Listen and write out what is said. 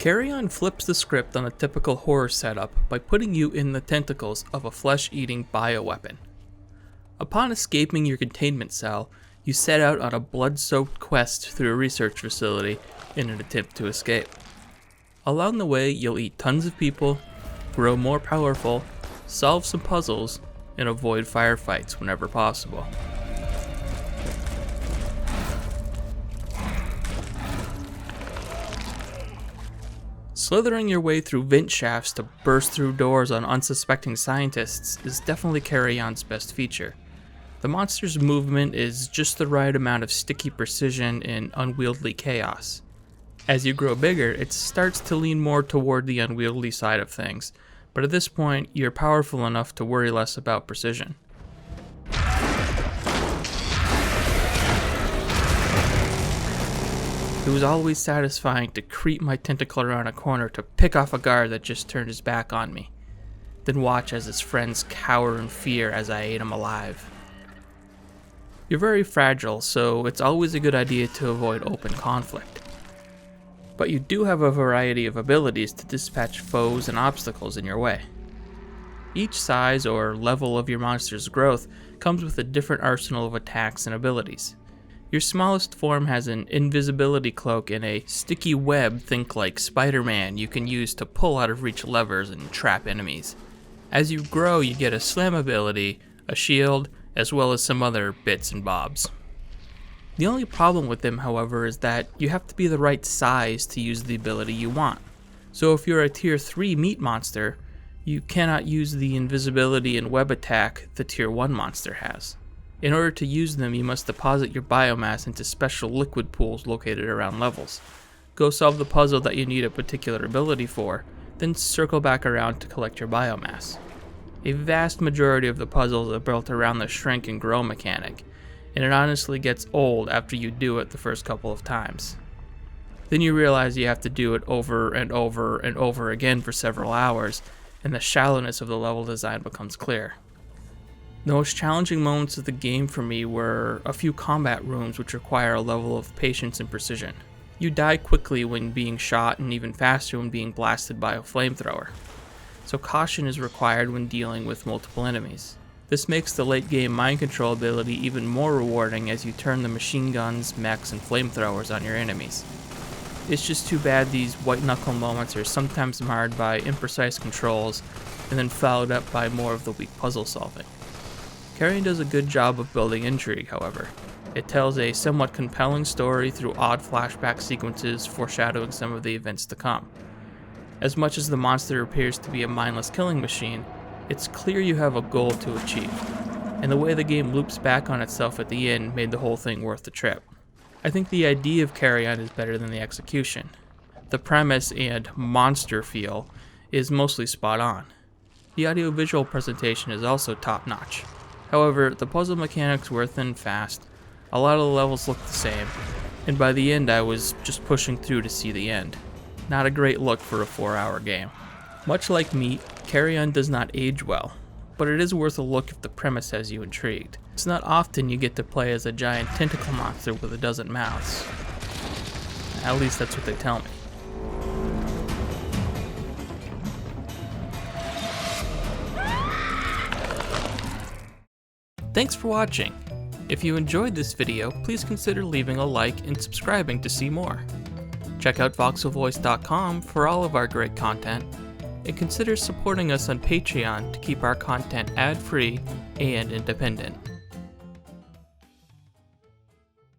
Carrion flips the script on a typical horror setup by putting you in the tentacles of a flesh-eating bioweapon. Upon escaping your containment cell, you set out on a blood-soaked quest through a research facility in an attempt to escape. Along the way, you'll eat tons of people, grow more powerful, solve some puzzles, and avoid firefights whenever possible. Slithering your way through vent shafts to burst through doors on unsuspecting scientists is definitely Carrion's best feature. The monster's movement is just the right amount of sticky precision and unwieldy chaos. As you grow bigger, it starts to lean more toward the unwieldy side of things, but at this point, you're powerful enough to worry less about precision. It was always satisfying to creep my tentacle around a corner to pick off a guard that just turned his back on me, then watch as his friends cower in fear as I ate him alive. You're very fragile, so it's always a good idea to avoid open conflict. But you do have a variety of abilities to dispatch foes and obstacles in your way. Each size or level of your monster's growth comes with a different arsenal of attacks and abilities. Your smallest form has an invisibility cloak and a sticky web, think like Spider-Man, you can use to pull out of reach levers and trap enemies. As you grow, you get a slam ability, a shield, as well as some other bits and bobs. The only problem with them, however, is that you have to be the right size to use the ability you want. So if you're a tier 3 meat monster, you cannot use the invisibility and web attack the tier 1 monster has. In order to use them, you must deposit your biomass into special liquid pools located around levels. Go solve the puzzle that you need a particular ability for, then circle back around to collect your biomass. A vast majority of the puzzles are built around the shrink and grow mechanic, and it honestly gets old after you do it the first couple of times. Then you realize you have to do it over and over and over again for several hours, and the shallowness of the level design becomes clear. The most challenging moments of the game for me were a few combat rooms which require a level of patience and precision. You die quickly when being shot and even faster when being blasted by a flamethrower, so caution is required when dealing with multiple enemies. This makes the late game mind control ability even more rewarding as you turn the machine guns, mechs, and flamethrowers on your enemies. It's just too bad these white knuckle moments are sometimes marred by imprecise controls and then followed up by more of the weak puzzle solving. Carrion does a good job of building intrigue, however. It tells a somewhat compelling story through odd flashback sequences foreshadowing some of the events to come. As much as the monster appears to be a mindless killing machine, it's clear you have a goal to achieve, and the way the game loops back on itself at the end made the whole thing worth the trip. I think the idea of Carrion is better than the execution. The premise and monster feel is mostly spot on. The audio-visual presentation is also top-notch. However, the puzzle mechanics were thin fast, a lot of the levels looked the same, and by the end I was just pushing through to see the end. Not a great look for a 4-hour game. Much like Meat, Carrion does not age well, but it is worth a look if the premise has you intrigued. It's not often you get to play as a giant tentacle monster with a dozen mouths. At least that's what they tell me. Thanks for watching. If you enjoyed this video, please consider leaving a like and subscribing to see more. Check out voxelvoice.com for all of our great content, and consider supporting us on Patreon to keep our content ad-free and independent.